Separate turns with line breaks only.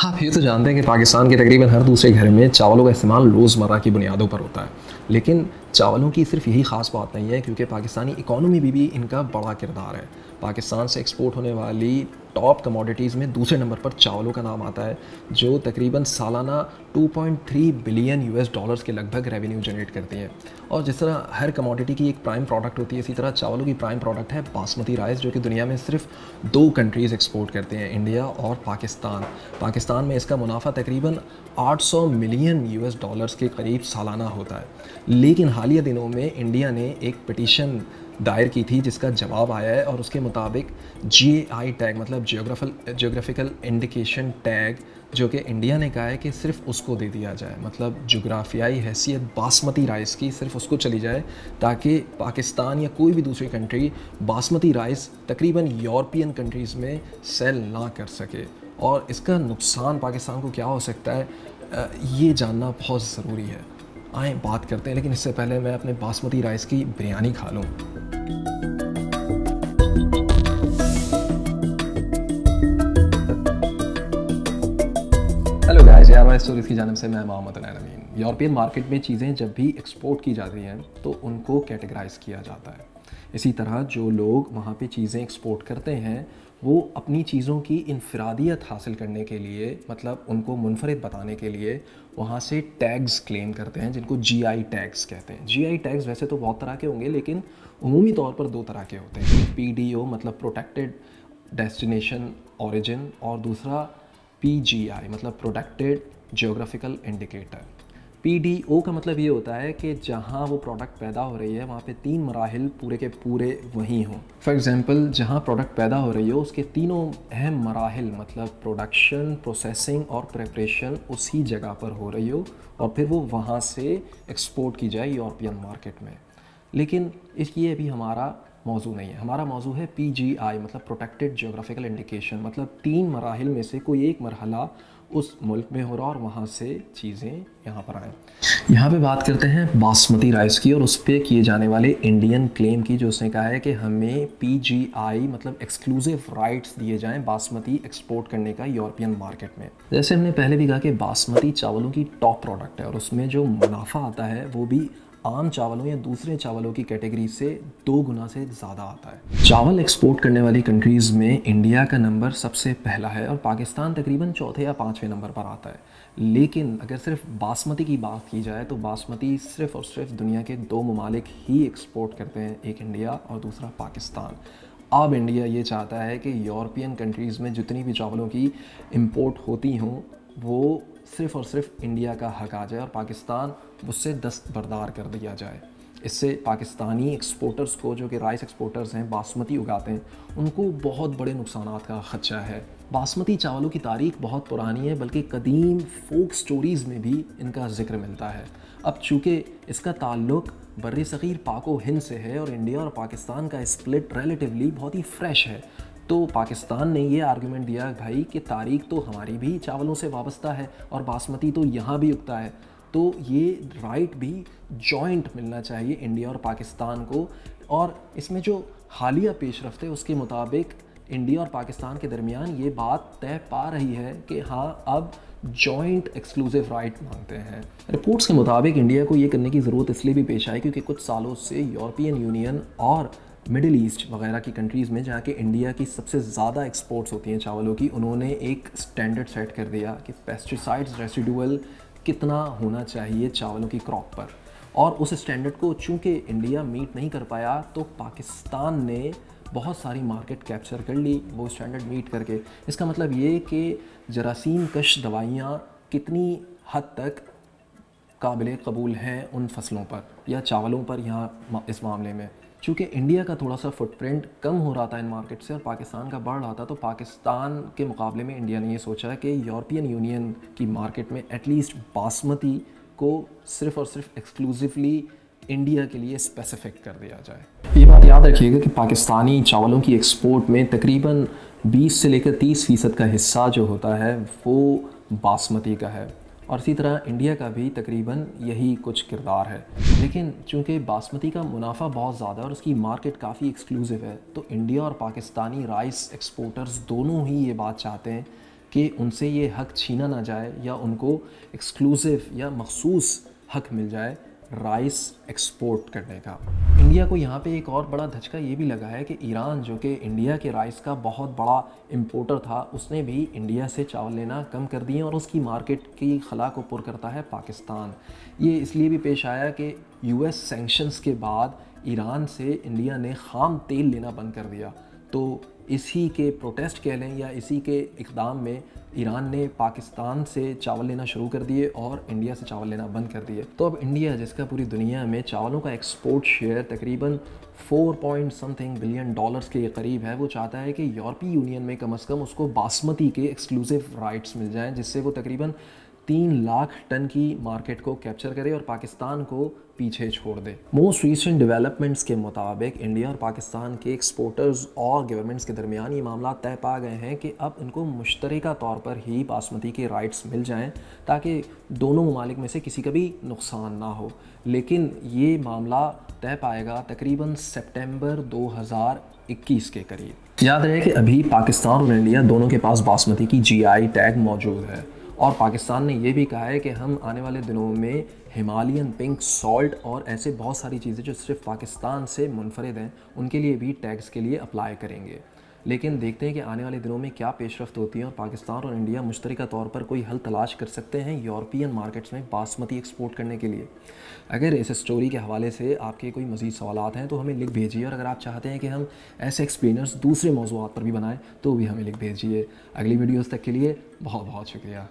आप ये तो जानते हैं कि पाकिस्तान के तकरीबन हर दूसरे घर में चावलों का इस्तेमाल रोज़मर्रा की बुनियादों पर होता है। लेकिन चावलों की सिर्फ यही ख़ास बात नहीं है, क्योंकि पाकिस्तानी इकॉनमी में भी इनका बड़ा किरदार है। पाकिस्तान से एक्सपोर्ट होने वाली टॉप कमोडिटीज़ में दूसरे नंबर पर चावलों का नाम आता है, जो तकरीबन सालाना 2.3 बिलियन यूएस डॉलर्स के लगभग रेवेन्यू जनरेट करती हैं। और जिस तरह हर कमोडिटी की एक प्राइम प्रोडक्ट होती है, इसी तरह चावलों की प्राइम प्रोडक्ट है बासमती राइस, जो कि दुनिया में सिर्फ 2 कंट्रीज़ एक्सपोर्ट करते हैं, इंडिया और पाकिस्तान। पाकिस्तान में इसका मुनाफा तकरीबन 800 मिलियन यूएस डॉलर्स के करीब सालाना होता है। लेकिन हालिया दिनों में इंडिया ने एक पिटीशन दायर की थी जिसका जवाब आया है, और उसके मुताबिक जीआई टैग मतलब जियोग्राफिकल इंडिकेशन टैग, जो कि इंडिया ने कहा है कि सिर्फ उसको दे दिया जाए, मतलब जोग्राफियाई हैसियत बासमती राइस की सिर्फ उसको चली जाए, ताकि पाकिस्तान या कोई भी दूसरी कंट्री बासमती राइस तकरीबन यूरोपियन कंट्रीज़ में सेल ना कर सके। और इसका नुकसान पाकिस्तान को क्या हो सकता है, ये जानना बहुत ज़रूरी है। आए बात करते हैं, लेकिन इससे पहले मैं अपने बासमती राइस की बिरयानी खा लूँ। हेलो गाइस, यार स्टोरीज़ की जानिब से मैं मोहम्मद अमीन। यूरोपियन मार्केट में चीज़ें जब भी एक्सपोर्ट की जाती हैं तो उनको कैटेगराइज किया जाता है। इसी तरह जो लोग वहाँ पे चीज़ें एक्सपोर्ट करते हैं वो अपनी चीज़ों की इनफरादियत हासिल करने के लिए, मतलब उनको मुनफरिद बताने के लिए वहाँ से टैग्स क्लेम करते हैं, जिनको जीआई टैग्स कहते हैं। जीआई टैग्स वैसे तो बहुत तरह के होंगे, लेकिन उमूमी तौर पर 2 तरह के होते हैं। पीडीओ मतलब प्रोटेक्टेड डेस्टिनेशन ओरिजिन, और दूसरा पीजीआई मतलब प्रोटेक्टेड जियोग्राफिकल इंडिकेटर। पीडीओ का मतलब ये होता है कि जहाँ वो प्रोडक्ट पैदा हो रही है वहाँ पे 3 मराहिल पूरे के पूरे वहीं हों। फॉर एग्ज़ाम्पल, जहाँ प्रोडक्ट पैदा हो रही हो उसके तीनों अहम मराहिल मतलब प्रोडक्शन, प्रोसेसिंग और प्रिपरेशन उसी जगह पर हो रही हो, और फिर वो वहाँ से एक्सपोर्ट की जाए यूरोपियन मार्केट में। लेकिन ये अभी हमारा मौजू नहीं है। हमारा मौजू है पीजीआई मतलब प्रोटेक्टेड जियोग्राफिकल इंडिकेशन, मतलब 3 मराहिल में से कोई एक मरहला उस मुल्क में हो रहा और वहाँ से चीज़ें यहाँ पर आएँ। यहाँ पे बात करते हैं बासमती राइस की और उस पर किए जाने वाले इंडियन क्लेम की, जो उसने कहा है कि हमें पीजीआई मतलब एक्सक्लूसिव राइट्स दिए जाएं बासमती एक्सपोर्ट करने का यूरोपियन मार्केट में। जैसे हमने पहले भी कहा कि बासमती चावलों की टॉप प्रोडक्ट है, और उसमें जो मुनाफा आता है वो भी आम चावलों या दूसरे चावलों की कैटेगरी से 2 गुना से ज़्यादा आता है। चावल एक्सपोर्ट करने वाली कंट्रीज़ में इंडिया का नंबर सबसे पहला है और पाकिस्तान तकरीबन चौथे या 5वें नंबर पर आता है। लेकिन अगर सिर्फ बासमती की बात की जाए तो बासमती सिर्फ और सिर्फ दुनिया के 2 ममालिक ही एक्सपोर्ट करते हैं, एक इंडिया और दूसरा पाकिस्तान। अब इंडिया ये चाहता है कि यूरोपियन कंट्रीज़ में जितनी भी चावलों की इम्पोर्ट होती हों वो सिर्फ़ और सिर्फ इंडिया का हक आ जाए और पाकिस्तान उससे दस्तबरदार कर दिया जाए। इससे पाकिस्तानी एक्सपोर्टर्स को, जो कि राइस एक्सपोर्टर्स हैं, बासमती उगाते हैं, उनको बहुत बड़े नुकसानात का ख़दशा है। बासमती चावलों की तारीख़ बहुत पुरानी है, बल्कि कदीम फोक स्टोरीज़ में भी इनका ज़िक्र मिलता है। अब चूँकि इसका ताल्लुक़ बर्र सग़ीर पाको हिंद से है और इंडिया और पाकिस्तान का स्प्लिट रिलेटिवली बहुत ही फ्रेश है, तो पाकिस्तान ने ये आर्गूमेंट दिया भाई कि तारीख़ तो हमारी भी चावलों से वाबस्ता है और बासमती तो यहाँ भी उगता है, तो ये राइट भी जॉइंट मिलना चाहिए इंडिया और पाकिस्तान को। और इसमें जो हालिया पेशरफ्त है उसके मुताबिक इंडिया और पाकिस्तान के दरमियान ये बात तय पा रही है कि हाँ, अब जॉइंट एक्सक्लूसिव राइट मांगते हैं। रिपोर्ट्स के मुताबिक इंडिया को ये करने की ज़रूरत इसलिए भी पेश आई क्योंकि कुछ सालों से यूरोपियन यूनियन और मिडिल ईस्ट वगैरह की कंट्रीज़ में, जहाँ के इंडिया की सबसे ज़्यादा एक्सपोर्ट्स होती हैं चावलों की, उन्होंने एक स्टैंडर्ड सेट कर दिया कि पेस्टिसाइड्स रेसिडुअल कितना होना चाहिए चावलों की क्रॉप पर। और उस स्टैंडर्ड को चूँकि इंडिया मीट नहीं कर पाया तो पाकिस्तान ने बहुत सारी मार्केट कैप्चर कर ली वो स्टैंडर्ड मीट करके। इसका मतलब ये कि जरासीम कश दवाइयाँ कितनी हद तक काबिल कबूल हैं उन फसलों पर या चावलों पर यहाँ इस मामले में। चूँकि इंडिया का थोड़ा सा फुटप्रिंट कम हो रहा था इन मार्केट से और पाकिस्तान का बढ़ रहा था, तो पाकिस्तान के मुकाबले में इंडिया ने ये सोचा कि यूरोपियन यूनियन की मार्केट में एटलीस्ट बासमती को सिर्फ़ और सिर्फ एक्सक्लूसिवली इंडिया के लिए स्पेसिफिक कर दिया जाए। ये बात याद रखिएगा कि पाकिस्तानी चावलों की एक्सपोर्ट में तकरीबन 20 से लेकर 30% का हिस्सा जो होता है वो बासमती का है, और इसी तरह इंडिया का भी तकरीबन यही कुछ किरदार है। लेकिन चूँकि बासमती का मुनाफा बहुत ज़्यादा है और उसकी मार्केट काफ़ी एक्सक्लूसिव है, तो इंडिया और पाकिस्तानी राइस एक्सपोर्टर्स दोनों ही ये बात चाहते हैं कि उनसे ये हक़ छीना ना जाए या उनको एक्सक्लूसिव या मखसूस हक़ मिल जाए राइस एक्सपोर्ट करने का। इंडिया को यहाँ पे एक और बड़ा धचका ये भी लगा है कि ईरान, जो कि इंडिया के राइस का बहुत बड़ा इंपोर्टर था, उसने भी इंडिया से चावल लेना कम कर दिए और उसकी मार्केट की खला को पुर करता है पाकिस्तान। ये इसलिए भी पेश आया कि यूएस सैंक्शंस के बाद ईरान से इंडिया ने ख़ाम तेल लेना बंद कर दिया। तो इसी के प्रोटेस्ट कह लें या इसी के इक़दाम में ईरान ने पाकिस्तान से चावल लेना शुरू कर दिए और इंडिया से चावल लेना बंद कर दिए। तो अब इंडिया, जिसका पूरी दुनिया में चावलों का एक्सपोर्ट शेयर तकरीबन 4 पॉइंट समथिंग बिलियन डॉलर्स के करीब है, वो चाहता है कि यूरोपीय यूनियन में कम से कम उसको बासमती के एक्सक्लूसिव राइट्स मिल जाएं, जिससे वो तकरीबन 3 लाख टन की मार्केट को कैप्चर करे और पाकिस्तान को पीछे छोड़ दे। मोस्ट रीसेंट डेवलपमेंट्स के मुताबिक इंडिया और पाकिस्तान के एक्सपोर्टर्स और गवर्नमेंट्स के दरमियान ये मामला तय पा गए हैं कि अब इनको मुश्तरका तौर पर ही बासमती के राइट्स मिल जाएं, ताकि दोनों ममालिक में से किसी का भी नुकसान ना हो। लेकिन ये मामला तय पाएगा तकरीबन सितंबर 2021 के करीब। याद रहे कि अभी पाकिस्तान और इंडिया दोनों के पास बासमती की GI टैग मौजूद है और पाकिस्तान ने यह भी कहा है कि हम आने वाले दिनों में हिमालयन पिंक सॉल्ट और ऐसे बहुत सारी चीज़ें जो सिर्फ पाकिस्तान से मुनफरिद हैं, उनके लिए भी टैग्स के लिए अप्लाई करेंगे। लेकिन देखते हैं कि आने वाले दिनों में क्या पेशरफ्त होती है और पाकिस्तान और इंडिया मुश्तरका तौर पर कोई हल तलाश कर सकते हैं यूरोपियन मार्केट्स में बासमती एक्सपोर्ट करने के लिए। अगर इस स्टोरी के हवाले से आपके कोई मज़ीद सवालात हैं तो हमें लिख भेजिए, और अगर आप चाहते हैं कि हम ऐसे एक्सप्लेनर्स दूसरे मौज़ूआत पर भी बनाएं तो भी हमें लिख भेजिए। अगली वीडियोज़ तक के लिए बहुत बहुत शुक्रिया।